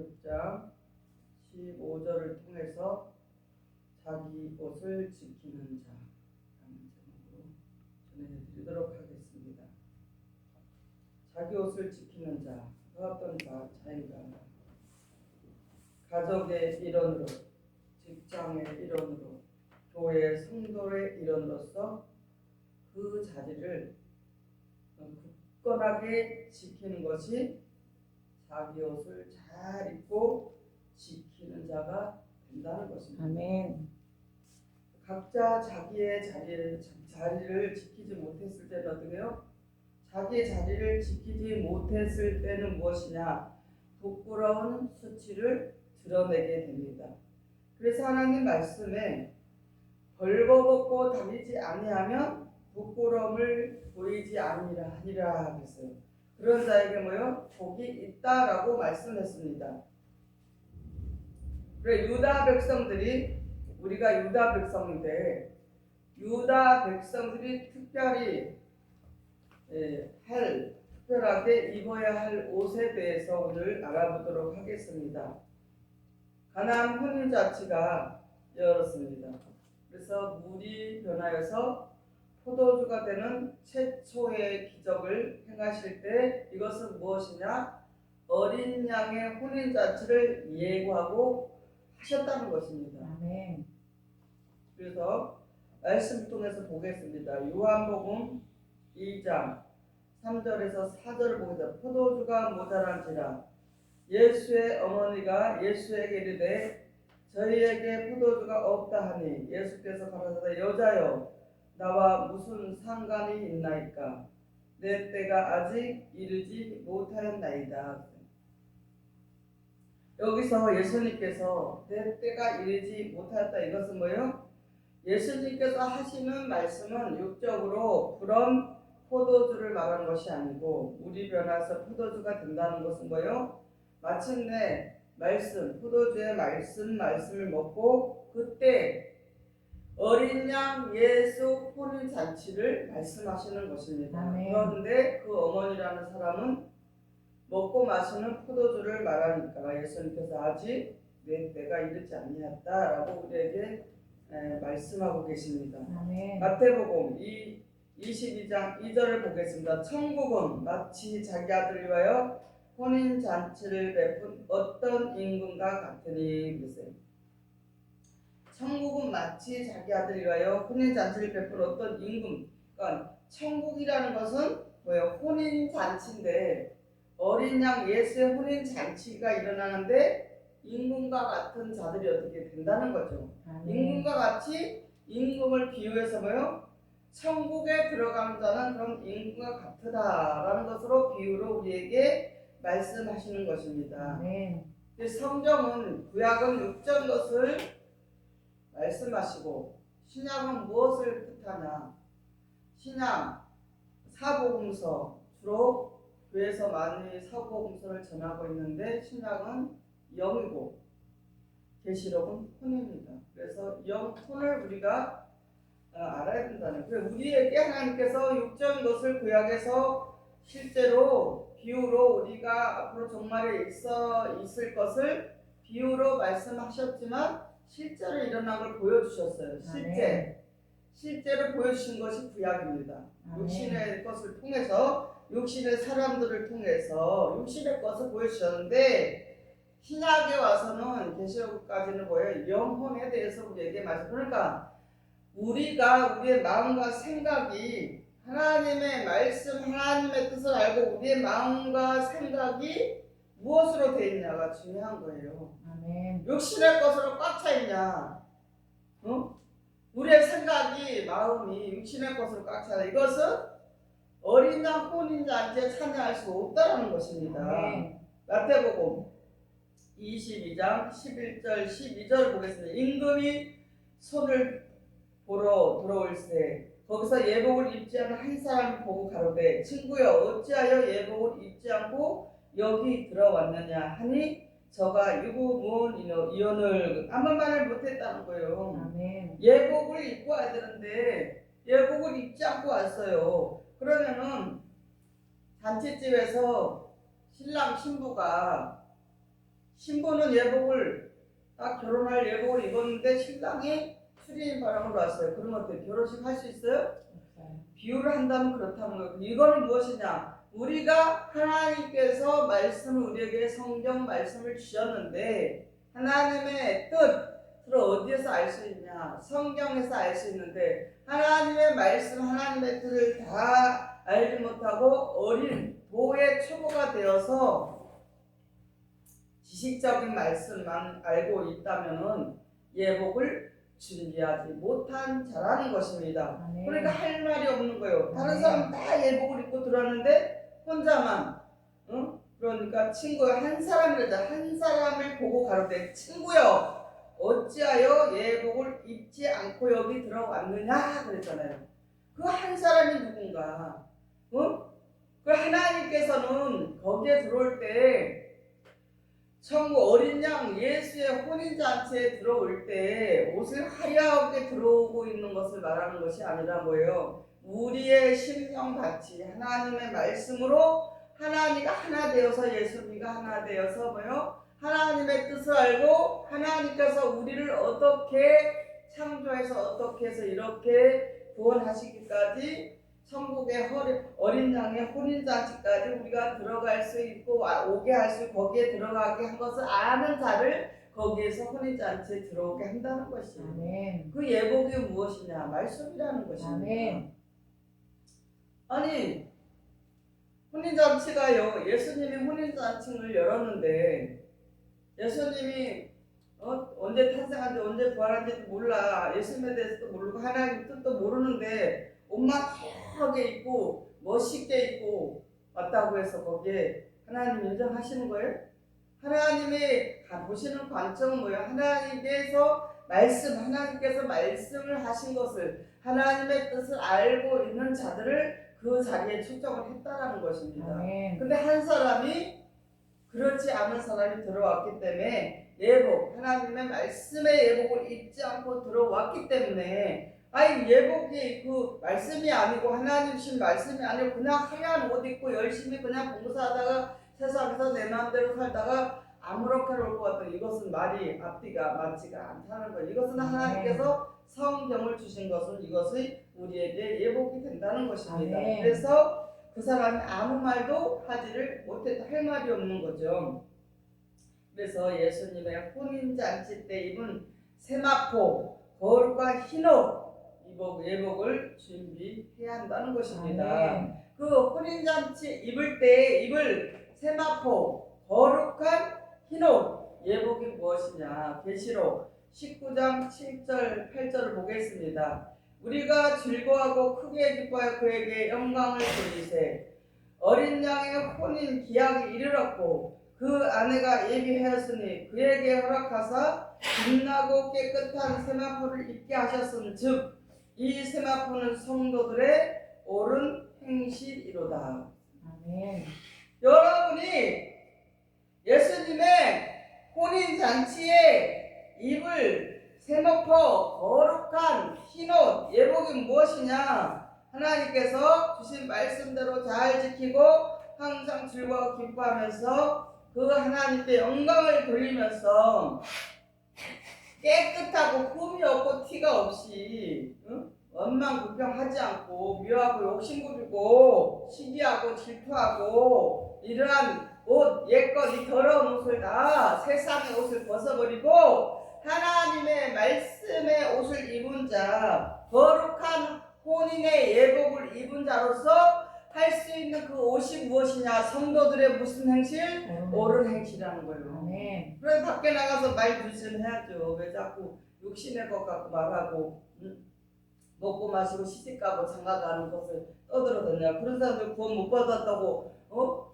6장 15절을 통해서 자기 옷을 지키는 자라는 제목으로 전해드리도록 하겠습니다. 자기 옷을 지키는 자, 어떤 자인가? 가족의 일원으로, 직장의 일원으로, 교회 성도의 일원으로서 그 자리를 굳건하게 지키는 것이 자기 옷을 잘 입고 지키는 자가 된다는 것입니다. 아멘. 각자 자기의 자리를 지키지 못했을 때는 어떻게 해요? 자기의 자리를 지키지 못했을 때는 무엇이냐? 부끄러운 수치를 드러내게 됩니다. 그래서 하나님 말씀에 벌거벗고 다니지 아니하면 부끄러움을 보이지 아니라 했어요. 그런 자에게 뭐요? 복이 있다라고 말씀했습니다. 그래 유다 백성들이 우리가 유다 백성인데 유다 백성들이 특별하게 입어야 할 옷에 대해서 오늘 알아보도록 하겠습니다. 가나안 혼인잔치가 열었습니다. 그래서 물이 변하여서 포도주가 되는 최초의 기적을 행하실 때 이것은 무엇이냐? 어린 양의 혼인잔치를 예고하고 하셨다는 것입니다. 아멘. 그래서 말씀을 통해서 보겠습니다. 요한복음 2장 3절에서 4절을 보겠습니다. 포도주가 모자란지라 예수의 어머니가 예수에게 이르되 저희에게 포도주가 없다 하니 예수께서 가라사대 여자여 나와 무슨 상관이 있나이까 내 때가 아직 이르지 못하였나이다. 여기서 예수님께서 내 때가 이르지 못하였다 이것은 뭐예요? 예수님께서 하시는 말씀은 육적으로 그런 포도주를 말하는 것이 아니고 물이 변해서 포도주가 된다는 것은 뭐예요? 마침내 말씀, 포도주의 말씀을 먹고 그때 어린 양 예수 혼인잔치를 말씀하시는 것입니다. 아멘. 그런데 그 어머니라는 사람은 먹고 마시는 포도주를 말하니까 예수님께서 아직 내 때가 이르지 아니었다라고 우리에게 말씀하고 계십니다. 아멘. 마태복음 22장 2절을 보겠습니다. 천국은 마치 자기 아들을 위하여 혼인잔치를 베푼 어떤 임금과 같으니 그랬어요. 천국은 마치 자기 아들을 위하여 혼인잔치를 베푼 어떤 임금. 그러니까 천국이라는 것은 뭐예요? 혼인잔치인데 어린 양 예수의 혼인잔치가 일어나는데 임금과 같은 자들이 어떻게 된다는 거죠. 아멘. 임금과 같이 임금을 비유해서 뭐예요? 천국에 들어가는 자는 그런 임금과 같으다라는 것으로 비유로 우리에게 말씀하시는 것입니다. 아멘. 성경은 구약은 육적 것을 말씀하시고 신약은 무엇을 뜻하냐? 신약 사복음서 주로 교회에서 많이 사복음서를 전하고 있는데 신약은 영이고 계시록은 혼입니다. 그래서 영혼을 우리가 알아야 된다는 거예요. 우리에게 하나님께서 육적인 것을 구약에서 실제로 비유로 우리가 앞으로 종말에 있을 것을 비유로 말씀하셨지만 실제로 일어난 걸 보여주셨어요. 실제로 보여주신 것이 구약입니다. 아멘. 육신의 것을 통해서 육신의 사람들을 통해서 육신의 것을 보여주셨는데 신약에 와서는 계시록까지는 뭐예요? 영혼에 대해서 우리에게 말씀. 그러니까 우리가 우리의 마음과 생각이 하나님의 말씀, 하나님의 뜻을 알고 우리의 마음과 생각이 무엇으로 되어 있냐가 중요한 거예요. 아멘. 육신의 것으로 꽉 차 있냐? 우리의 생각이, 마음이 육신의 것으로 꽉 차 있냐? 이것은 어린 양 혼인잔치에 참여할 수 없다는 것입니다. 아멘. 마태복음 22장 11절 12절 보겠습니다. 임금이 손을 보러 들어올 때 거기서 예복을 입지 않은 한 사람을 보고 가로되 친구여 어찌하여 예복을 입지 않고 여기 들어왔느냐 하니 저가 유구문 이혼을 아무 말을 못했다는 거예요. 아멘. 예복을 입고 와야 되는데 예복을 입지 않고 왔어요. 그러면은 잔치집에서 신랑 신부가 신부는 예복을 딱 결혼할 예복을 입었는데 신랑이 추리인 바람으로 왔어요. 그러면 어떻게 결혼식 할 수 있어요? 비유를 한다면 그렇다는 거예요. 이거는 무엇이냐? 우리가 하나님께서 말씀을 우리에게 성경 말씀을 주셨는데 하나님의 뜻을 어디에서 알 수 있냐? 성경에서 알 수 있는데 하나님의 말씀, 하나님의 뜻을 다 알지 못하고 어린 도의 초보가 되어서 지식적인 말씀만 알고 있다면은 예복을 준비하지 못한 자라는 것입니다. 아멘. 그러니까 할 말이 없는 거예요. 다른 아멘. 사람 다 예복을 입고 들어왔는데 혼자만, 응? 그러니까 친구가 한 사람이라자 한 사람을 보고 가로되 친구여 어찌하여 예복을 입지 않고 여기 들어왔느냐 그랬잖아요. 그 한 사람이 누군가? 응? 그 하나님께서는 거기에 들어올 때 천국 어린 양 예수의 혼인잔치에 들어올 때 옷을 화려하게 들어오고 있는 것을 말하는 것이 아니라 뭐예요? 우리의 심령같이 하나님의 말씀으로 하나님과 하나 되어서 예수님과 하나 되어서 뭐요? 하나님의 뜻을 알고 하나님께서 우리를 어떻게 창조해서 어떻게 해서 이렇게 구원하시기까지 천국의 어린 양의 혼인잔치까지 우리가 들어갈 수 있고 오게 할 수 거기에 들어가게 한 것을 아는 자를 거기에서 혼인잔치에 들어오게 한다는 것이에요. 아멘. 그 예복이 무엇이냐? 말씀이라는 것입니다. 아멘. 아니 혼인잔치가요. 예수님이 혼인잔치를 열었는데 예수님이 언제 탄생한지 언제 부활한지도 몰라. 예수님에 대해서도 모르고 하나님 뜻도 모르는데 옷만 화려하게 입고 멋있게 입고 왔다고 해서 거기에 하나님 인정하시는 거예요? 하나님이 보시는 관점은 뭐예요? 하나님께서 말씀을 하신 것을 하나님의 뜻을 알고 있는 자들을 그 자리에 초청을 했다라는 것입니다. 아멘. 근데 한 사람이 그렇지 않은 사람이 들어왔기 때문에 예복, 하나님의 말씀의 예복을 입지 않고 들어왔기 때문에 아니 예복이 그 말씀이 아니고 하나님 신 말씀이 아니고 그냥 하얀 옷 입고 열심히 그냥 봉사하다가 세상에서 내 마음대로 살다가 아무렇게나 올 것 같다. 이것은 말이 앞뒤가 맞지가 않다는 거예요. 이것은 하나님께서 성경을 주신 것은 이것이 우리에게 예복이 된다는 것입니다. 아멘. 그래서 그 사람이 아무 말도 하지를 못했다. 할 말이 없는 거죠. 그래서 예수님의 혼인잔치 때 입은 세마포, 거울과 흰옷 예복을 준비해야 한다는 것입니다. 아멘. 그 혼인잔치 입을 때 입을 세마포, 거룩한 흰옷 예복이 무엇이냐? 계시록 19장 7절 8절을 보겠습니다. 우리가 즐거워하고 크게 기뻐하여 그에게 영광을 돌리세. 어린 양의 혼인 기약이 이르렀고 그 아내가 예비하였으니 그에게 허락하사 빛나고 깨끗한 세마포를 입게 하셨은즉 이 세마포는 성도들의 옳은 행실이로다. 아멘. 여러분이 예수님의 혼인잔치에 입을 세마포 거룩한 흰옷 예복이 무엇이냐? 하나님께서 주신 말씀대로 잘 지키고 항상 즐거워 기뻐하면서 그 하나님께 영광을 돌리면서 깨끗하고 흠이 없고 티가 없이 원망불평하지 않고 미워하고 욕심부리고 시기하고 질투하고 이러한 옷 옛것 이 더러운 옷을 다 세상의 옷을 벗어버리고 하나님의 말씀의 옷을 입은 자 거룩한 혼인의 예복을 입은 자로서 할 수 있는 그 옷이 무엇이냐? 성도들의 무슨 행실? 옳은 행실이라는 거예요. 아멘. 그래서 밖에 나가서 말 조심해야죠. 왜 자꾸 육신의 것 갖고 말하고 먹고 마시고 시집가고 장가가는 것을 떠들어댔냐? 그런 사람들 구원 못 받았다고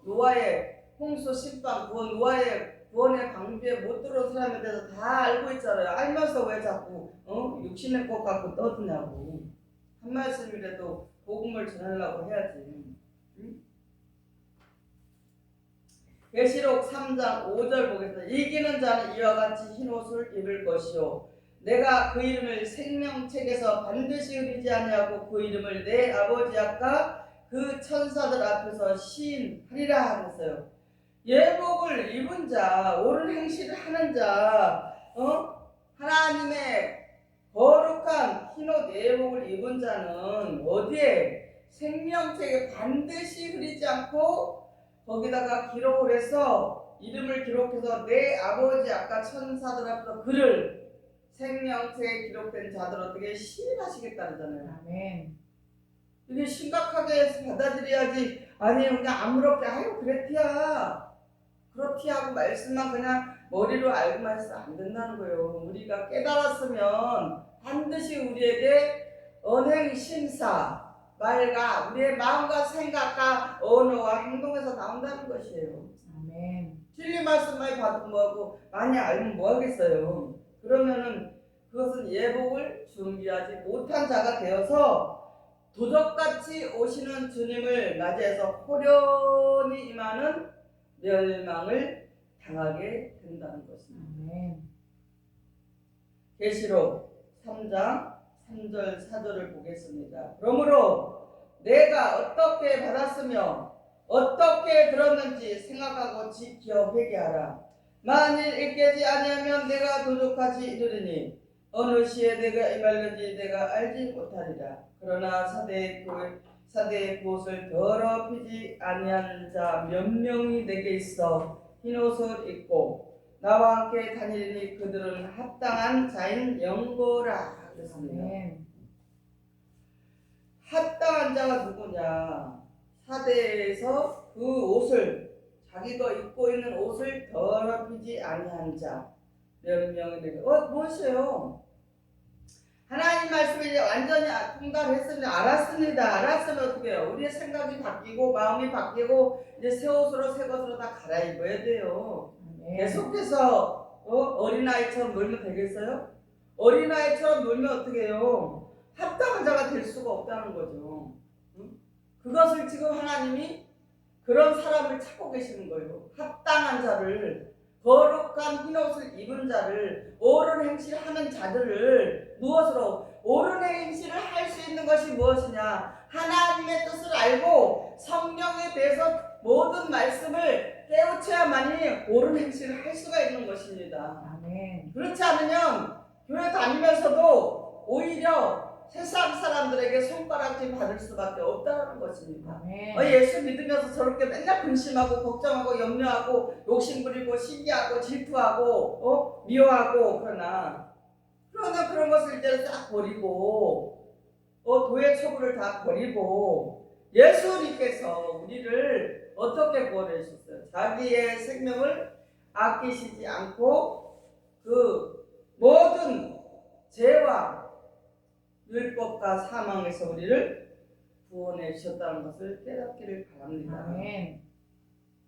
노아의 홍수 심판 구원 노아의 구원의 방주에 못 들어온 사람에 대해서 다 알고 있잖아요. 알면서 왜 자꾸 육신의 것 갖고 떠드냐고. 한 말씀이라도 복음을 전하려고 해야지. 계시록 3장 5절 보겠습니다. 이기는 자는 이와 같이 흰옷을 입을 것이요 내가 그 이름을 생명책에서 반드시 흐리지 아니하고 그 이름을 내 아버지 아까 그 천사들 앞에서 시인하리라 하셨어요. 예복을 입은 자, 옳은 행실을 하는 자, 하나님의 거룩한 흰옷 예복을 입은 자는 어디에 생명책에 반드시 흐리지 않고 거기다가 기록을 해서 이름을 기록해서 내 아버지 아까 천사들 앞에서 그를 생명책에 기록된 자들 어떻게 시인하시겠다잖아요. 아멘. 이게 심각하게 받아들여야지. 아니 그냥 아무렇게 아유 그렇티야 그렇티야 하고 말씀만 그냥 머리로 알고만 해서 안 된다는 거예요. 우리가 깨달았으면 반드시 우리에게 언행 심사 말과 우리의 마음과 생각과 언어와 행동에서 나온다는 것이에요. 아멘. 진리 말씀 많이 받으면 뭐하고 많이 알면 뭐하겠어요. 그러면은 그것은 예복을 준비하지 못한 자가 되어서 도적같이 오시는 주님을 맞이해서 호련히 임하는 멸망을 당하게 된다는 것입니다. 아멘. 계시록 3장 3절 4절을 보겠습니다. 그러므로 내가 어떻게 받았으며 어떻게 들었는지 생각하고 지켜 회개하라. 만일 읽지 아니하면 내가 도적같이 이르리니 어느 시에 내가 임할는지 내가 알지 못하리라. 그러나 사대의 그옷을 더럽히지 아니한 자 몇 명이 내게 있어 흰옷을 입고 나와 함께 다니리니 그들은 합당한 자인 영거라. 그랬습니다. 아멘. 합당한 자가 누구냐? 사대에서 그 옷을 자기가 입고 있는 옷을 더럽히지 아니한 자 몇 명이 내게 무엇이에요? 하나님 말씀을 이제 완전히 통달했으면 알았으면 어떻게 해요? 우리의 생각이 바뀌고 마음이 바뀌고 이제 새 옷으로 새 것으로 다 갈아입어야 돼요. 아멘. 계속해서 어린아이처럼 놀면 되겠어요? 어린아이처럼 놀면 어떻게 해요? 합당한 자가 될 수가 없다는 거죠. 그것을 지금 하나님이 그런 사람을 찾고 계시는 거예요. 합당한 자를, 거룩한 흰옷을 입은 자를, 옳은 행실을 하는 자들을 무엇으로? 옳은 행실을 할 수 있는 것이 무엇이냐? 하나님의 뜻을 알고 성령에 대해서 모든 말씀을 깨우쳐야만이 옳은 행실을 할 수가 있는 것입니다. 아멘. 그렇지 않으면 교회 다니면서도 오히려 세상 사람들에게 손가락질 받을 수밖에 없다는 것입니다. 아멘. 예수 믿으면서 저렇게 맨날 근심하고 걱정하고 염려하고 욕심부리고 시기하고 질투하고 미워하고 그러나 그런 것을 이제 딱 버리고 도의 처분을 다 버리고 예수님께서 우리를 어떻게 구원하셨어요? 자기의 생명을 아끼시지 않고 그 모든 죄와 율법과 사망에서 우리를 구원해 주셨다는 것을 깨닫기를 바랍니다. 아멘.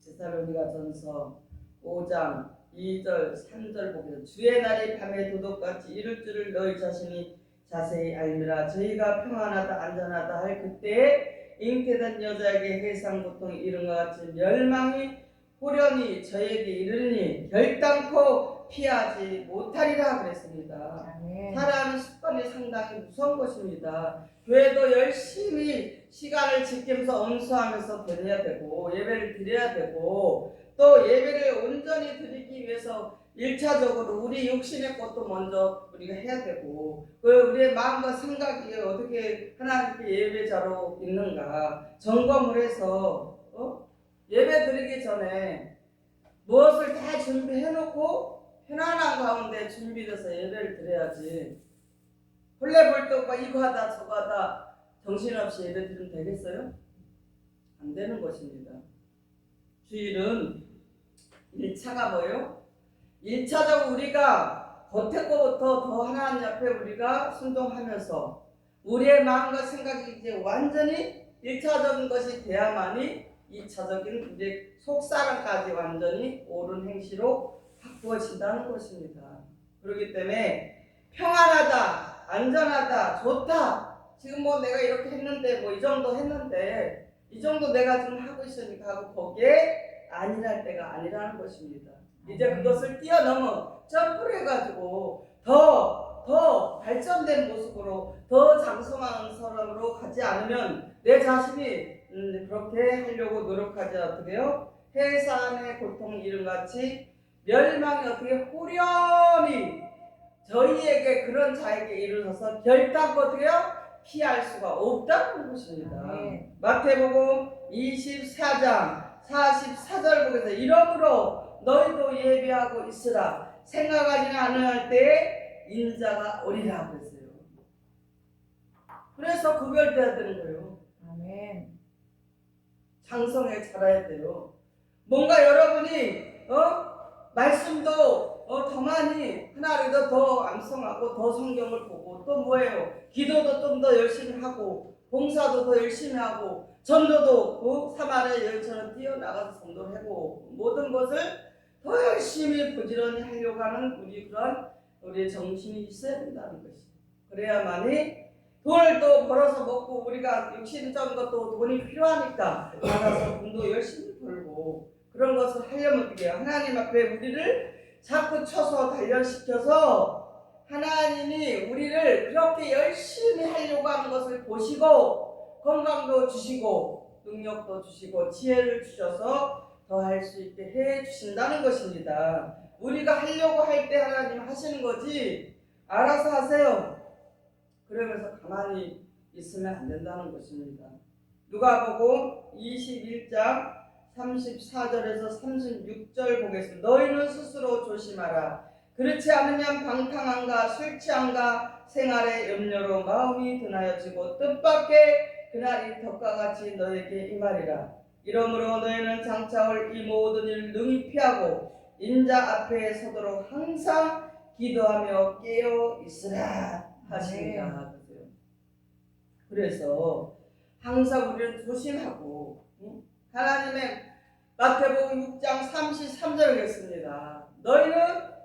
데살로니가전서 5장 2절 3절 보면 주의 날이 밤에 도둑같이 이를 줄을 너희 자신이 자세히 알미라. 저희가 평안하다 안전하다 할 그때에 잉태된 여자에게 해상 고통이 이른 것 같이 멸망이 호련히 저에게 이르니 결단코 피하지 못하리라 그랬습니다. 아멘. 살아가는 습관이 상당히 무서운 것입니다. 교회도 열심히 시간을 지키면서 엄수하면서 드려야 되고 예배를 드려야 되고 또 예배를 온전히 드리기 위해서 1차적으로 우리 육신의 것도 먼저 우리가 해야 되고 우리의 마음과 생각이 어떻게 하나님께 예배자로 있는가 점검을 해서 예배 드리기 전에 무엇을 다 준비해놓고 편안한 가운데 준비돼서 예배를 드려야지 홀레벌떡 이거 하다 저거 하다 정신없이 예배 드리면 되겠어요? 안 되는 것입니다. 주일은 1차가 뭐예요? 1차적으로 우리가 겉에 거부터 더 하나님 앞에 우리가 순종하면서 우리의 마음과 생각이 이제 완전히 1차적인 것이 돼야만이 2차적인 이제 속사람까지 완전히 옳은 행실로 바꾸어진다는 것입니다. 그렇기 때문에 평안하다, 안전하다, 좋다. 지금 뭐 내가 이렇게 했는데 뭐 이 정도 했는데 이 정도 내가 지금 하고 있으니까 하고 거기에 안일할 때가 아니라는 것입니다. 이제 그것을 뛰어넘어 점프를 해가지고 더 발전된 모습으로 더 장성한 사람으로 가지 않으면 내 자신이 그렇게 하려고 노력하지 어떻게 해요? 해산의 고통 이름같이 멸망이 어떻게 후련히 저희에게 그런 자에게 이르러서 결단코 어떻게요? 피할 수가 없다는 것입니다. 마태복음 24장 44절 보겠습니다. 이러므로 너희도 예비하고 있으라. 생각하지 않을 때에 인자가 오리라 그랬어요. 그래서 구별돼야 되는 거예요. 아멘. 장성에 자라야 돼요. 뭔가 여러분이 말씀도 더 많이 하나님도 더 암송하고 더 성경을 보고 또 뭐예요? 기도도 좀 더 열심히 하고 봉사도 더 열심히 하고 전도도 사마리아 여인처럼 뛰어나가서 전도를 하고 모든 것을 더 열심히 부지런히 하려고 하는 우리 정신이 있어야 된다는 것이에요. 그래야만이 돈을 또 벌어서 먹고 우리가 육신적인 것도 돈이 필요하니까 나가서 돈도 열심히 벌고 그런 것을 하려면 어떻게 해요? 하나님 앞에 우리를 자꾸 쳐서 단련시켜서 하나님이 우리를 그렇게 열심히 하려고 하는 것을 보시고 건강도 주시고 능력도 주시고 지혜를 주셔서 더 할 수 있게 해 주신다는 것입니다. 우리가 하려고 할 때 하나님 하시는 거지 알아서 하세요. 그러면서 가만히 있으면 안 된다는 것입니다. 누가복음 21장 34절에서 36절 보겠습니다. 너희는 스스로 조심하라. 그렇지 않으면 방탕함과 술 취함과 생활의 염려로 마음이 둔하여지고 뜻밖의 그날이 덕과 같이 너에게 임하리라. 이러므로 너희는 장차 올 이 모든 일을 능히 피하고 인자 앞에 서도록 항상 기도하며 깨어 있으라 하십니다. 그래서 항상 우리는 조심하고 하나님의 마태복음 6장 33절을 읽습니다. 너희는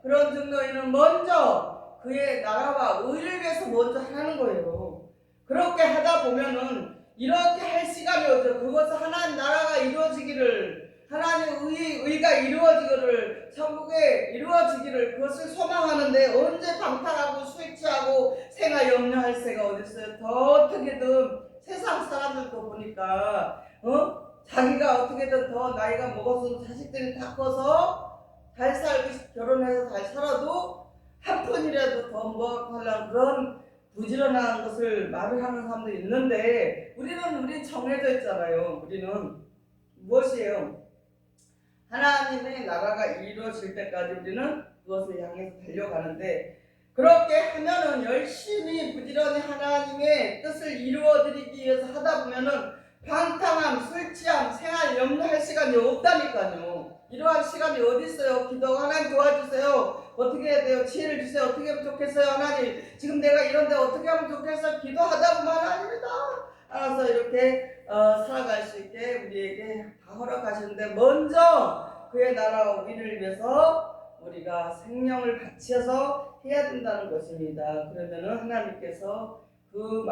그런즉 너희는 먼저 그의 나라와 의를 위해서 먼저 하는 거예요. 그렇게 하다 보면은 이렇게 할 시간이 없죠. 그것은 하나님 나라가 이루어지기를 하나님의 의가 이루어지기를 천국에 이루어지기를 그것을 소망하는데 언제 방탕하고 술 취하고 생활 염려할 새가 어디 있어요. 더 어떻게든 세상 사람들도 보니까 자기가 어떻게든 더 나이가 먹어서 자식들이 다 커서 잘 살고 결혼해서 잘 살아도 한 푼이라도 더 모아가려는 그런 부지런한 것을 말을 하는 사람도 있는데 우리는 정해져 있잖아요. 우리는 무엇이에요? 하나님의 나라가 이루어질 때까지 우리는 그것을 향해서 달려가는데 그렇게 하면은 열심히 부지런히 하나님의 뜻을 이루어드리기 위해서 하다 보면은 방탕함, 술 취함, 생활 염려할 시간이 없다니까요. 이러한 시간이 어디 있어요? 기도 하나님 도와주세요. 어떻게 해야 돼요? 지혜를 주세요. 어떻게 하면 좋겠어요? 하나님 지금 내가 이런데 어떻게 하면 좋겠어요? 기도하다 보면 하나님이다 알아서 이렇게 살아갈 수 있게 우리에게 다 허락하시는데 먼저 그의 나라와 의를 위해서 우리가 생명을 바쳐서 해야 된다는 것입니다. 그러면은 하나님께서 그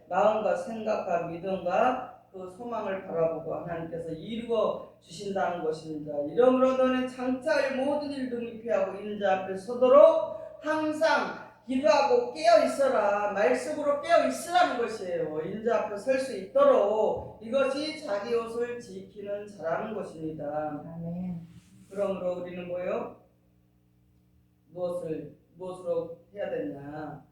마음과 생각과 믿음과 그 소망을 바라보고 하나님께서 이루어 주신다는 것입니다. 이러므로 너는 장차의 모든 일 등이 피하고 인자 앞에 서도록 항상 기도하고 깨어 있어라. 말씀으로 깨어 있으라는 것이에요. 인자 앞에 설 수 있도록 이것이 자기 옷을 지키는 자라는 것입니다. 아멘. 그러므로 우리는 뭐예요? 무엇으로 해야 되냐?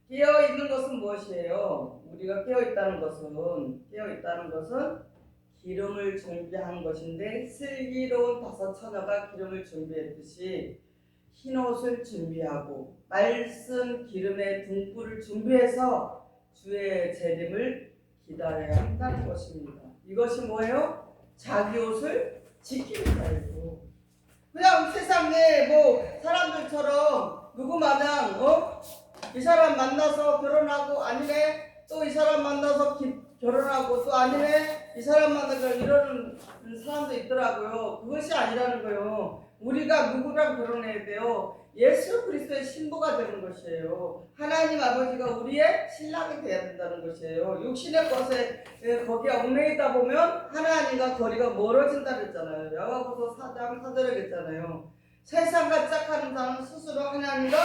깨어 있는 것은 무엇이에요? 우리가 깨어 있다는 것은 기름을 준비한 것인데 슬기로운 다섯 처녀가 기름을 준비했듯이 흰 옷을 준비하고 말씀 기름의 등불을 준비해서 주의 재림을 기다려야 한다는 것입니다. 이것이 뭐예요? 자기 옷을 지키는 자예요. 그냥 세상에 사람들처럼 누구 마냥 이 사람 만나서 결혼하고 아니네 또 이 사람 만나서 결혼하고 또 아니네 이 사람 만나서 이러는 사람도 있더라고요. 그것이 아니라는 거예요. 우리가 누구랑 결혼해야 돼요? 예수 그리스도의 신부가 되는 것이에요. 하나님 아버지가 우리의 신랑이 되어야 된다는 것이에요. 육신의 것에 거기에 얽매이다 보면 하나님과 거리가 멀어진다 그랬잖아요. 야고보서 4장 4절에 그랬잖아요. 세상과 짝하는 자는 스스로 하나님과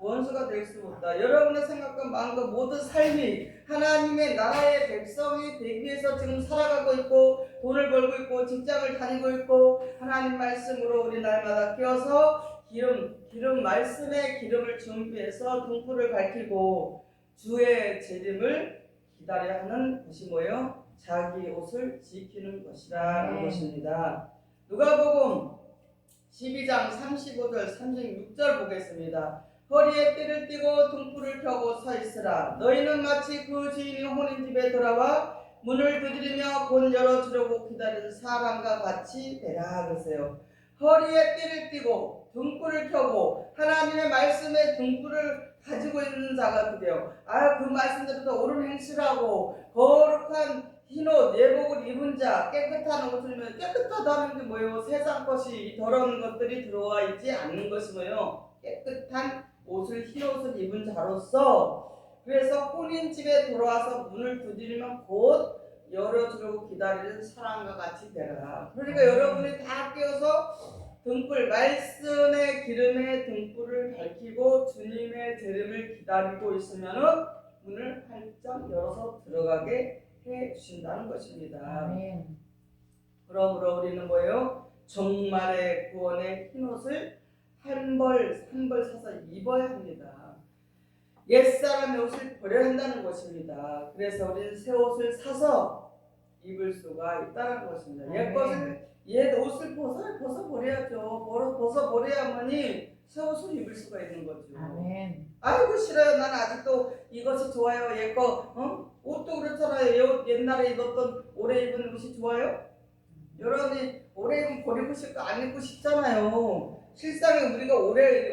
원수가 될 수 없다. 여러분의 생각과 마음과 모든 삶이 하나님의 나라의 백성이 되기 위해서 지금 살아가고 있고 돈을 벌고 있고 직장을 다니고 있고 하나님 말씀으로 우리 날마다 깨어서 기름 말씀의 기름을 준비해서 등불을 밝히고 주의 재림을 기다려야 하는 것이 뭐예요? 자기 옷을 지키는 것이라는 것입니다. 누가복음 12장 35절 36절 보겠습니다. 허리에 띠를 띠고 등불을 켜고 서 있으라. 너희는 마치 그 주인이 혼인집에 돌아와 문을 두드리며 곧 열어주려고 기다리는 사람과 같이 되라 그러세요. 허리에 띠를 띠고 등불을 켜고 하나님의 말씀에 등불을 가지고 있는 자가 그래요. 그 말씀대로 옳은 행실하고 거룩한 흰옷 예복을 입은 자, 깨끗한 옷을 입으면 깨끗하다는 게 뭐예요? 세상 것이 더러운 것들이 들어와 있지 않는 것이 뭐예요? 깨끗한 옷을 흰옷을 입은 자로서 그래서 혼인집에 돌아와서 문을 두드리면 곧 열어주려고 기다리는 사람과 같이 되라. 그러니까 여러분이 다 깨어서 등불, 말씀의 기름의 등불을 밝히고 주님의 재림을 기다리고 있으면은 문을 활짝 열어서 들어가게 해 주신다는 것입니다. 아멘. 그러므로 우리는 뭐예요? 종말의 구원의 흰옷을 한 벌 사서 입어야 합니다. 옛사람의 옷을 버려야 한다는 것입니다. 그래서 우리는 새 옷을 사서 입을 수가 있다는 것입니다. 옛 옷을 벗어버려야죠. 벗어버려야만이 새 옷을 입을 수가 있는 거죠. 아멘. 아이고 싫어요. 난 아직도 이것이 좋아요. 옛거 옷도 그렇잖아요. 옛날에 입었던 오래 입은 옷이 좋아요? 여러분이 오래 입으면 버리고 싶고 안 입고 싶잖아요. 실상에 우리가 옷도 오래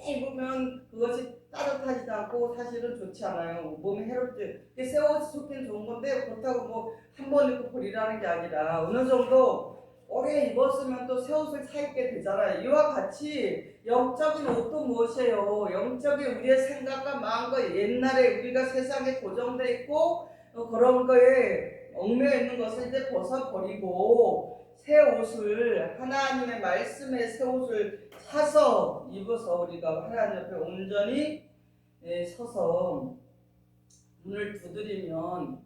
입으면 그것이 따뜻하지도 않고 사실은 좋지 않아요. 몸에 해롭지. 새 옷이 좋긴 좋은 건데 그렇다고 뭐 한 번 입고 버리라는 게 아니라 어느 정도 오래 입었으면 또 새 옷을 사 입게 되잖아요. 이와 같이 영적인 옷도 무엇이에요? 영적인 우리의 생각과 마음과 옛날에 우리가 세상에 고정되어 있고 그런 거에 얽매여 있는 것을 이제 벗어버리고 새 옷을 하나님의 말씀의 새 옷을 사서 입어서 우리가 하나님 앞에 온전히 서서 문을 두드리면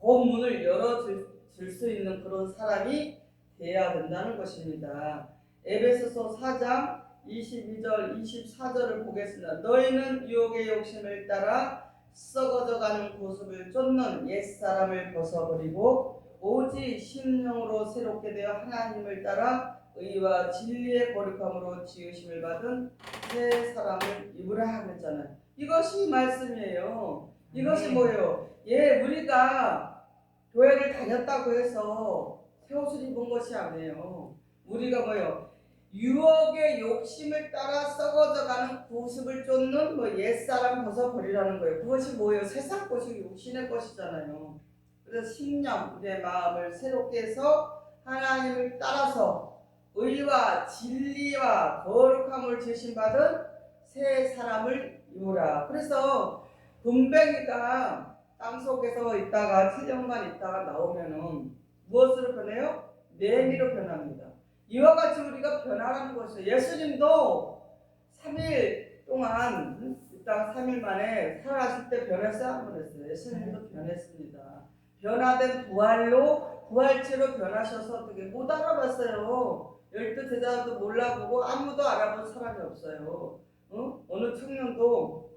그 문을 열어줄 수 있는 그런 사람이 돼야 된다는 것입니다. 에베소서 4장 22절 24절을 보겠습니다. 너희는 유혹의 욕심을 따라 썩어져가는 구습을 쫓는 옛사람을 벗어버리고 오직 심령으로 새롭게 되어 하나님을 따라 의와 진리의 거룩함으로 지으심을 받은 새 사람을 입으라 그랬잖아요. 이것이 말씀이에요. 이것이 뭐예요? 우리가 교회를 다녔다고 해서 새 옷을 입은 것이 아니에요. 우리가 뭐예요? 유혹의 욕심을 따라 썩어져가는 구습을 쫓는 옛사람 벗어버리라는 거예요. 그것이 뭐예요? 세상 것이 육신의 것이잖아요. 그래서 심령, 우리의 마음을 새롭게 해서 하나님을 따라서 의와 진리와 거룩함을 제신받은 새 사람을 입으라. 그래서 돈뱅이가 땅속에서 있다가 7년간 있다가 나오면은 무엇으로 변해요? 매미로 변합니다. 이와 같이 우리가 변화라는 것이에요. 예수님도 3일 동안 있다가 3일 만에 살아가실 때 변했어요? 안 변했어요? 예수님도 변했습니다. 변화된 부활체로 변하셔서 어떻게 못 알아봤어요. 12제자도 몰라보고 아무도 알아본 사람이 없어요. 어느 청년도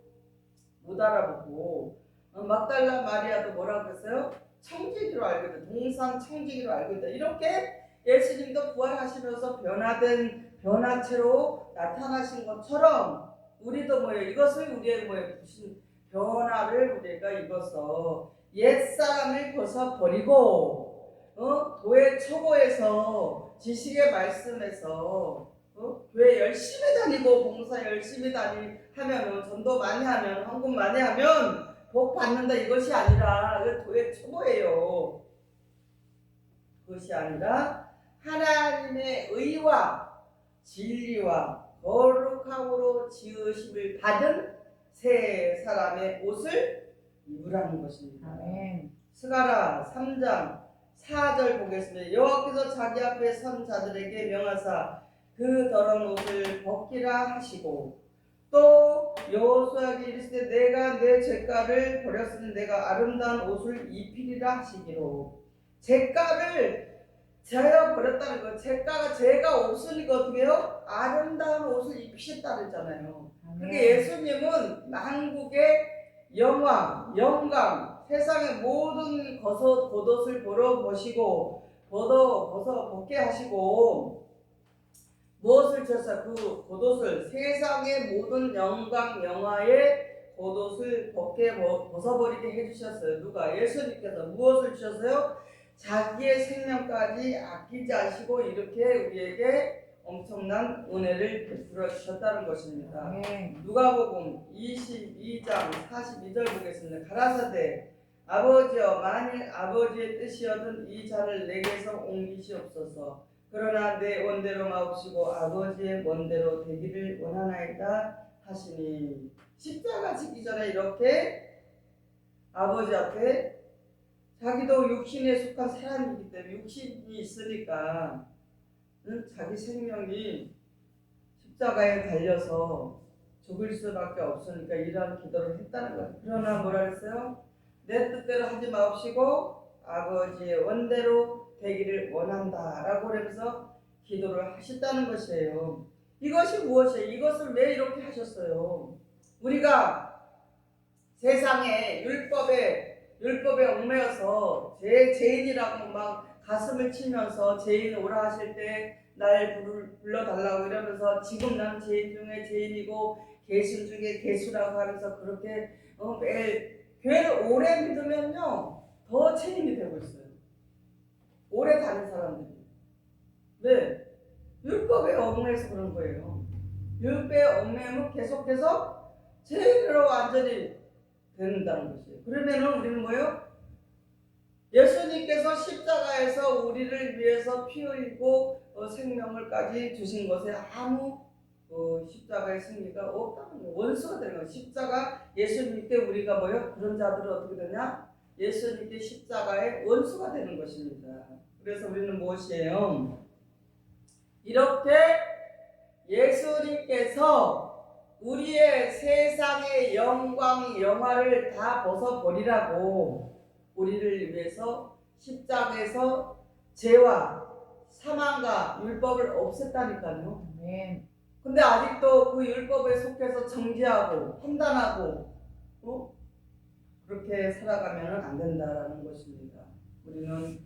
못 알아보고 막달라 마리아도 뭐라고 했어요? 청지기로 알고 있다. 동산 청지기로 알고 있다. 이렇게 예수님도 부활하시면서 변화된 변화체로 나타나신 것처럼 우리도 뭐예요? 이것을 우리의 무슨 변화를 우리가 입어서 옛사람을 벗어버리고 교회 초보에서 지식의 말씀에서 교회 열심히 다니고 봉사 열심히 하면은 전도 많이 하면 헌금 많이 하면 복 받는다 이것이 아니라 교회 초보예요. 그것이 아니라 하나님의 의와 진리와 거룩함으로 지으심을 받은 새 사람의 옷을 입으라는 것입니다. 아멘. 스가랴 3장 4절 보겠습니다. 여호와께서 자기 앞에 선 자들에게 명하사 그 더러운 옷을 벗기라 하시고 또 여호수아에게 이르시되 내가 내 죄가를 버렸으니 내가 아름다운 옷을 입히리라 하시기로. 죄가를 제가 버렸다는 거. 죄가 없으니까 어떻게 해요? 아름다운 옷을 입히셨다 그랬잖아요. 그러니까 예수님은 만국의 영광, 세상의 모든 겉옷을 벗게 하시고 무엇을 주셨어요? 그 겉옷을, 세상의 모든 영광, 영화의 겉옷을 벗어버리게 해주셨어요. 누가? 예수님께서. 무엇을 주셨어요? 자기의 생명까지 아끼지 않으시고 이렇게 우리에게 엄청난 은혜를 베풀어 주셨다는 것입니다. 누가복음 22장 42절 보겠습니다. 가라사대 아버지여, 만일 아버지의 뜻이어든 이 잔을 내게서 옮기시옵소서. 그러나 내 원대로 마옵시고 아버지의 원대로 되기를 원하나이다 하시니. 십자가 지기 전에 이렇게 아버지 앞에, 자기도 육신에 속한 사람이기 때문에 육신이 있으니까 자기 생명이 십자가에 달려서 죽을 수밖에 없으니까 이러한 기도를 했다는 거예요. 그러나 뭐라 그랬어요? 내 뜻대로 하지 마옵시고 아버지의 원대로 되기를 원한다 라고 그러면서 기도를 하셨다는 것이에요. 이것이 무엇이에요? 이것을 왜 이렇게 하셨어요? 우리가 세상에 율법에 얽매여서 죄인이라고 막 가슴을 치면서 죄인 오라 하실 때 날 불러달라고 이러면서 지금 난 죄인 중에 죄인이고 개신 중에 개수라고 하면서 그렇게 매일 교회를 오래 믿으면요 더 죄인이 되고 있어요. 오래 다닌 사람들이. 왜? 율법에 얽매여서 그런 거예요. 율법에 얽매이면 계속해서 죄인으로 완전히 된다는 것이에요. 그러면은 우리는 뭐예요? 예수님께서 십자가에서 우리를 위해서 피 흘리고 생명을까지 주신 것에 아무 십자가의 승리가 없다는 거예요. 원수가 되는 거예요. 십자가 예수님께 우리가 뭐예요? 그런 자들은 어떻게 되냐? 예수님께 십자가의 원수가 되는 것입니다. 그래서 우리는 무엇이에요? 이렇게 예수님께서 우리의 세상의 영광, 영화를 다 벗어버리라고 우리를 위해서 십자가에서 죄와 사망과 율법을 없앴다니까요. 근데 아직도 그 율법에 속해서 정죄하고 판단하고 그렇게 살아가면 안 된다라는 것입니다. 우리는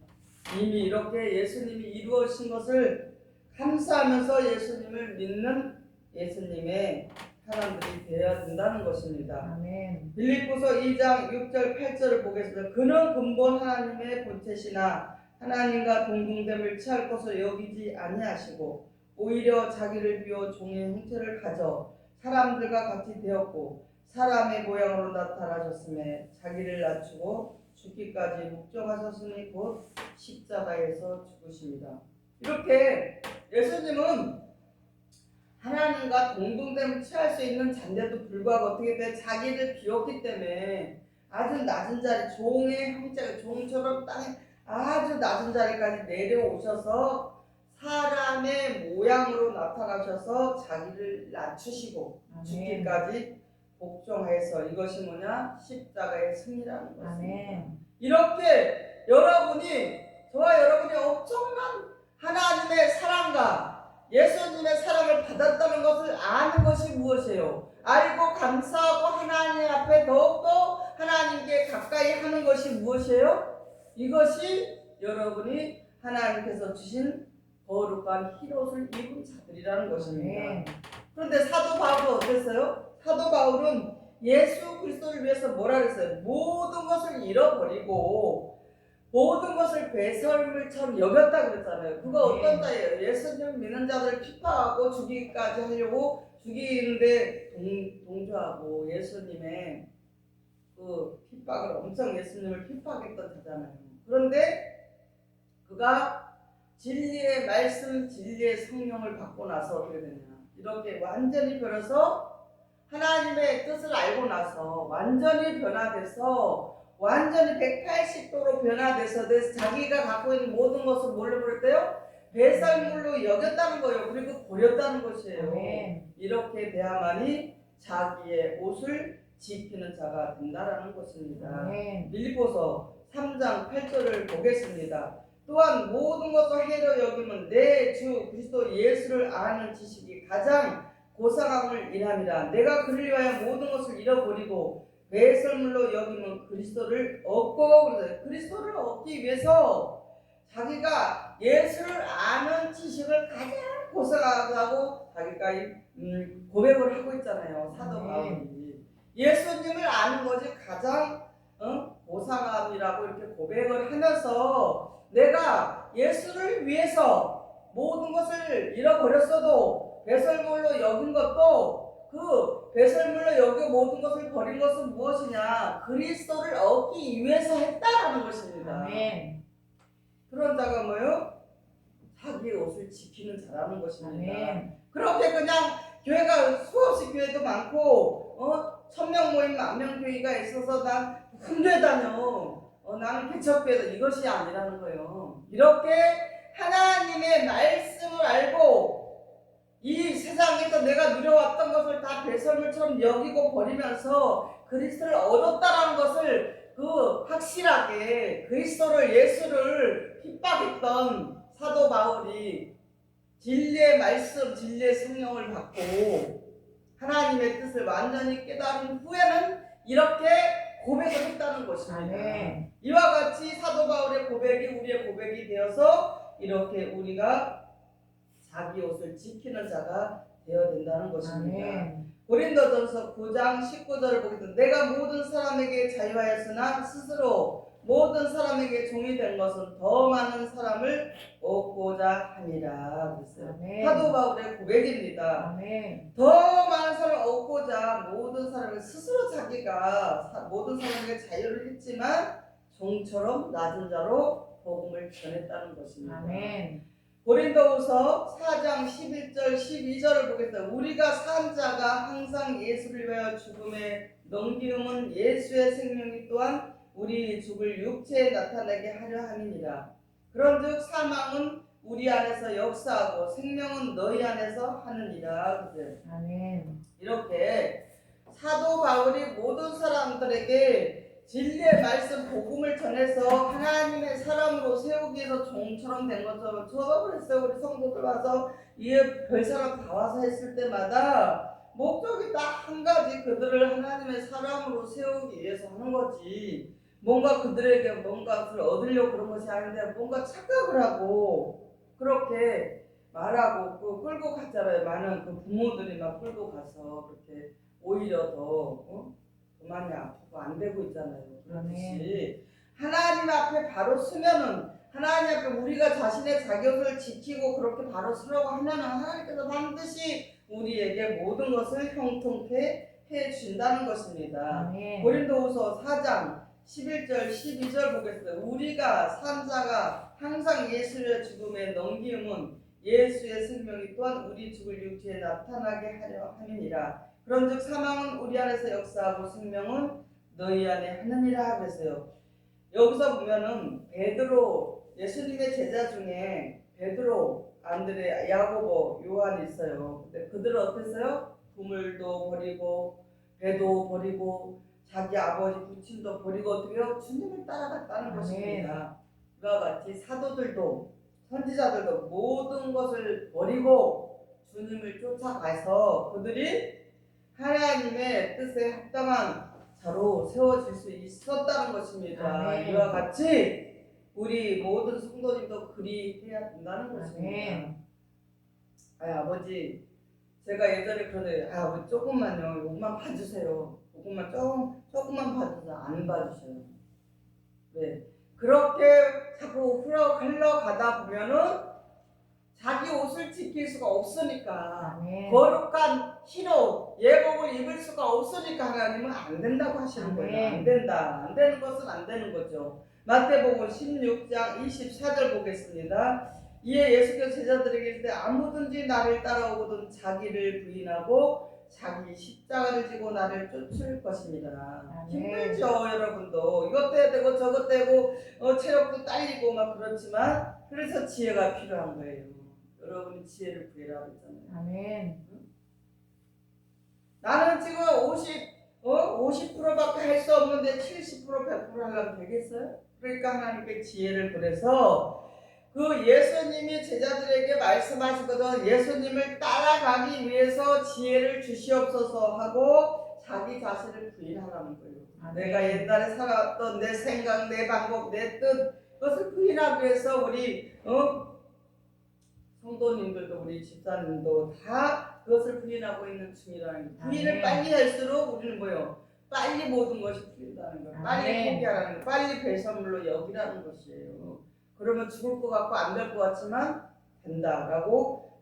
이미 이렇게 예수님이 이루어진 것을 감사하면서 예수님을 믿는 예수님의 사람들이 되어야 된다는 것입니다. 아멘. 빌립보서 2장 6절 8절을 보겠습니다. 그는 근본 하나님의 본체시나 하나님과 동등됨을 취할 것을 여기지 아니하시고 오히려 자기를 비워 종의 형체를 가져 사람들과 같이 되었고 사람의 모양으로 나타나셨음에 자기를 낮추고 죽기까지 묵정하셨으니 곧 십자가에서 죽으십니다. 이렇게 예수님은 하나님과 동등됨을 취할 수 있는 자인데도 불구하고 어떻게 돼? 자기를 비웠기 때문에 아주 낮은 자리, 종의 형체가 종처럼 땅에 아주 낮은 자리까지 내려오셔서 사람의 모양으로 나타나셔서 자기를 낮추시고 죽기까지 복종해서 이것이 뭐냐? 십자가의 승리라는 것입니다. 아멘. 이렇게 저와 여러분이 엄청난 하나님의 사랑과 예수님의 사랑을 받았다는 것을 아는 것이 무엇이에요? 알고 감사하고 하나님 앞에 더욱더 하나님께 가까이 하는 것이 무엇이에요? 이것이 여러분이 하나님께서 주신 거룩한 흰옷을 입은 자들이라는 것입니다. 그런데 사도 바울은 어땠어요? 사도 바울은 예수 그리스도를 위해서 뭐라 그랬어요? 모든 것을 잃어버리고 모든 것을 배설물처럼 여겼다 그랬잖아요. 그거 어떤 자예요? 예수님을 믿는 자들을 핍박하고 죽이기까지 하려고 죽이는데 동조하고 예수님의 그 핍박을 엄청 예수님을 핍박했던 자잖아요. 그런데 그가 진리의 말씀, 진리의 성령을 받고 나서 어떻게 되냐? 이렇게 완전히 변해서 하나님의 뜻을 알고 나서 완전히 변화돼서 완전히 180도로 변화돼서 자기가 갖고 있는 모든 것을 뭘로 버렸대요? 배설물로 여겼다는 거예요. 그리고 버렸다는 것이에요. 아멘. 이렇게 돼야만이 자기의 옷을 지키는 자가 된다라는 것입니다. 아멘. 빌립보서 3장 8절을 보겠습니다. 또한 모든 것을 해로 여기면 내 주 그리스도 예수를 아는 지식이 가장 고상함을 인함이라. 내가 그를 위하여 모든 것을 잃어버리고 배설물로 여기면 그리스도를 얻고, 그래서 그리스도를 얻기 위해서 자기가 예수를 아는 지식을 가장 고상하다고 자기가 고백을 하고 있잖아요. 사도 바울이 예수님을 아는 것이 가장 고상함이라고 이렇게 고백을 하면서 내가 예수를 위해서 모든 것을 잃어버렸어도 배설물로 여긴 것도 그 배설물로 여겨 모든 것을 버린 것은 무엇이냐? 그리스도를 얻기 위해서 했다라는 것입니다. 아멘. 그런 자가 뭐예요? 자기의 옷을 지키는 자라는 것입니다. 아멘. 그렇게 그냥 교회가 수없이 교회도 많고 1000명 모임 10,000명 교회가 있어서 난 군대 다녀 나는 개척교회다 이것이 아니라는 거예요. 이렇게 하나님의 말씀을 알고 이 세상에서 내가 누려왔던 것을 다 배설물처럼 여기고 버리면서 그리스도를 얻었다라는 것을 확실하게 그리스도를 예수를 핍박했던 사도 바울이 진리의 말씀, 진리의 성령을 받고 하나님의 뜻을 완전히 깨달은 후에는 이렇게 고백을 했다는 것입니다. 아멘. 이와 같이 사도 바울의 고백이 우리의 고백이 되어서 이렇게 우리가 자기 옷을 지키는 자가 되어야 된다는 것입니다. 아멘. 고린도전서 9장 19절을 보겠습니다. 내가 모든 사람에게 자유하였으나 스스로 모든 사람에게 종이 된 것은 더 많은 사람을 얻고자 함이라 그랬어요. 아멘. 사도 바울의 고백입니다. 아멘. 더 많은 사람을 얻고자 모든 사람을 스스로 자기가 모든 사람에게 자유를 했지만 종처럼 낮은 자로 복음을 전했다는 것입니다. 아멘. 고린도후서 4장 11절 12절을 보겠습니다. 우리가 산 자가 항상 예수를 위하여 죽음에 넘기움은 예수의 생명이 또한 우리 죽을 육체에 나타나게 하려 함이니라. 그런즉 사망은 우리 안에서 역사하고 생명은 너희 안에서 하느니라. 아멘. 이렇게 사도 바울이 모든 사람들에게 진리의 말씀 복음을 전해서 하나님의 사람으로 세우기 위해서 종처럼 된 것처럼 저도 그랬어요. 우리 성도들 와서 이 별사람 다 와서 했을 때마다 목적이 딱 한 가지, 그들을 하나님의 사람으로 세우기 위해서 하는 거지 뭔가 그들에게 뭔가를 얻으려고 그런 것이 아닌데 뭔가 착각을 하고 그렇게 말하고 끌고 갔잖아요. 많은 그 부모들이 막 끌고 가서 그렇게 오히려 더 그만이 아프고 안 되고 있잖아요. 그렇듯이 하나님 앞에 바로 서면은 하나님 앞에 우리가 자신의 자격을 지키고 그렇게 바로 서려고 하면은 하나님께서 반드시 우리에게 모든 것을 형통케 해준다는 것입니다. 아멘. 고린도후서 4장 11절 12절 보겠습니다. 우리가 산 자가 항상 예수의 죽음에 넘기움은 예수의 생명이 또한 우리 죽을 육체에 나타나게 하려 함이니라. 그런즉 사망은 우리 안에서 역사하고 생명은 너희 안에 하느니라 그랬어요. 여기서 보면은 베드로, 예수님의 제자 중에 베드로, 안드레, 야고보, 요한이 있어요. 근데 그들은 어땠어요? 부물도 버리고 배도 버리고 자기 아버지 부친도 버리고 어떻게요? 주님을 따라갔다는 것입니다. 그와 같이 사도들도 선지자들도 모든 것을 버리고 주님을 쫓아가서 그들이 하나님의 뜻에 합당한 자로 세워질 수 있었다는 것입니다. 아멘. 이와 같이 우리 모든 성도님도 그리 해야 된다는 것입니다. 아버지, 제가 예전에 그러는데 아버지 조금만요, 요것만 봐주세요. 요것만 조금만 봐주세요. 안 봐주셔요. 네, 그렇게 자꾸 흘러가다 보면은 자기 옷을 지킬 수가 없으니까 아멘. 거룩한 흰옷 예복을 입을 수가 없으니까 하나님은 안 된다고 하시는 거예요. 안 된다. 안 되는 것은 안 되는 거죠. 마태복음 16장 24절 보겠습니다. 이에 예수께서 제자들에게 이르시되 아무든지 나를 따라오거든 자기를 부인하고 자기 십자가를 지고 나를 쫓을 것입니다. 아멘. 힘들죠, 여러분도. 이것도 해야 되고 저것도 하고 체력도 딸리고 막 그렇지만 그래서 지혜가 필요한 거예요. 여러분이 지혜를 구해라 그랬잖아요. 아멘. 나는 지금 50%밖에 할 수 없는데 70% 100% 하려면 되겠어요? 그러니까 하나님께 지혜를 보내서 그 예수님이 제자들에게 말씀하시거든. 예수님을 따라가기 위해서 지혜를 주시옵소서 하고 자기 자신을 부인하라는 거예요. 내가 옛날에 살았던 내 생각, 내 방법, 내 뜻, 그것을 부인하기 위해서 우리 성도님들도 우리 집사님도 다 그것을 부인하고 있는 중이라는 거예요. 부인을 빨리 할수록 우리는 뭐예요? 빨리 모든 것이 풀린다는 거예요. 빨리 포기하라는 거예요. 빨리 배선물로 여기라는 것이에요. 그러면 죽을 것 같고 안 될 것 같지만 된다라고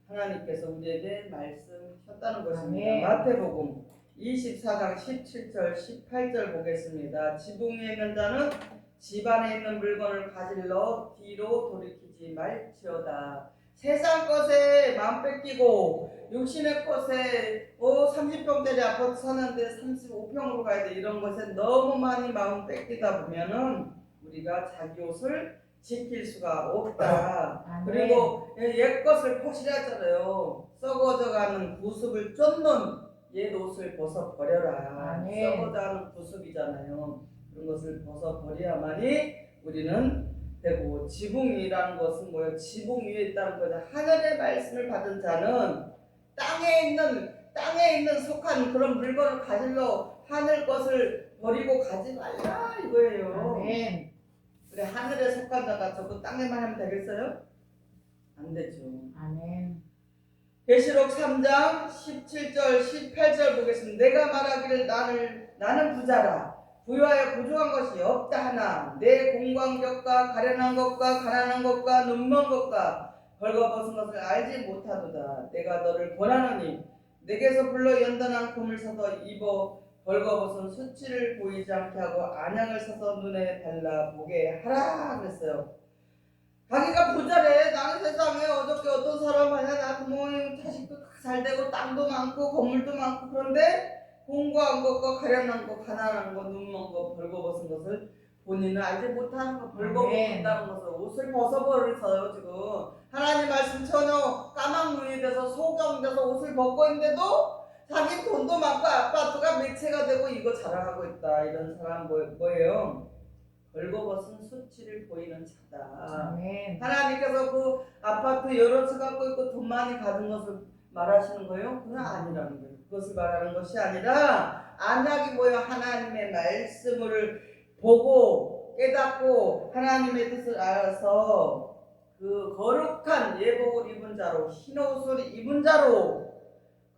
하나님께서 우리에게 말씀하셨다는 것입니다. 마태복음 24장 17절 18절 보겠습니다. 지붕 위에 있는 자는 집 안에 있는 물건을 가질러 뒤로 돌이키지 말지어다. 세상 것에 마음 뺏기고 육신의 것에 30평짜리 아파트 사는데 35평으로 가야 돼. 이런 것에 너무 많이 마음 뺏기다 보면은 우리가 자기 옷을 지킬 수가 없다. 그리고 옛 것을 포실하잖아요. 썩어져가는 구습을 쫓는 옛 옷을 벗어버려라. 썩어져가는 구습이잖아요. 그런 것을 벗어버려야만이 우리는 되고, 지붕 위라는 것은 뭐예요? 지붕 위에 있다는 거죠. 하늘의 말씀을 받은 자는 땅에 있는 속한 그런 물건을 가질러 하늘 것을 버리고 가지 말라 이거예요. 아멘. 그래, 하늘에 속한 자가 저도 땅에만 하면 되겠어요? 안 되죠. 아멘. 계시록 3장 17절 18절 보겠습니다. 내가 말하기를 나는 부자라. 부유하여 부족한 것이 없다 하나 내 공광격과 가련한 것과 가난한 것과 눈먼 것과 벌거벗은 것을 알지 못하도다. 내가 너를 권하노니 내게서 불러 연단한 금을 사서 입어 벌거벗은 수치를 보이지 않게 하고 안양을 사서 눈에 달라보게 하라 그랬어요. 자기가 부자래. 나는 세상에 어저께 어떤 사람 하냐, 나 부모님 자식도 다 잘되고 땅도 많고 건물도 많고, 그런데 공부한 것과 가련한 것, 가난한 것, 눈먼 것, 벌거벗은 것을 본인은 알지 못하는 것, 벌거벗는다는 것을 옷을 벗어버려서요. 지금 하나님 말씀 전혀 까막눈이 돼서 소경돼서 옷을 벗고 있는데도 자기 돈도 많고 아파트가 매체가 되고 이거 자랑하고 있다. 이런 사람 뭐예요? 벌거벗은 수치를 보이는 자다. 아멘. 하나님께서 그 아파트 여러 채 갖고 있고 돈 많이 가진 것을 말하시는 거예요? 그건 아니라는 거예요. 그것을 말하는 것이 아니라 안약이 뭐예요? 하나님의 말씀을 보고 깨닫고 하나님의 뜻을 알아서 그 거룩한 예복을 입은 자로, 흰 옷을 입은 자로,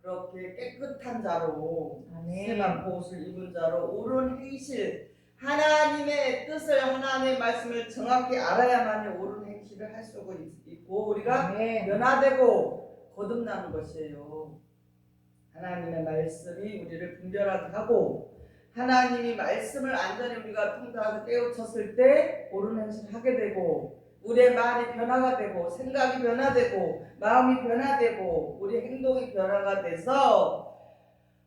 그렇게 깨끗한 자로, 세마포 옷을 입은 자로 옳은 행실, 하나님의 뜻을, 하나님의 말씀을 정확히 알아야만이 옳은 행실을 할 수가 있고 우리가 변화되고 거듭나는 것이에요. 하나님의 말씀이 우리를 분별하게 하고 하나님이 말씀을 안전히 우리가 통달해서 깨우쳤을 때 옳은 행실을 하게 되고 우리의 말이 변화가 되고 생각이 변화되고 마음이 변화되고 우리 행동이 변화가 돼서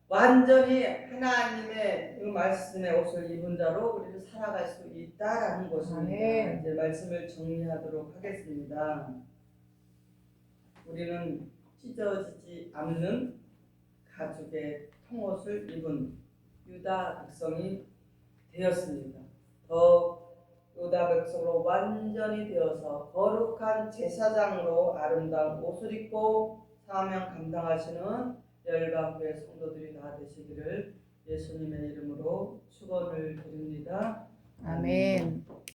완전히 하나님의 그 말씀의 옷을 입은 자로 우리는 살아갈 수 있다라는 것입니다. 이제 말씀을 정리하도록 하겠습니다. 우리는 찢어지지 않는 가죽의 통옷을 입은 유다 백성이 되었습니다. 더 유다 백성으로 완전히 되어서 거룩한 제사장으로 아름다운 옷을 입고 사명 감당하시는 열방교회 성도들이 다 되시기를 예수님의 이름으로 축원을 드립니다. 아멘.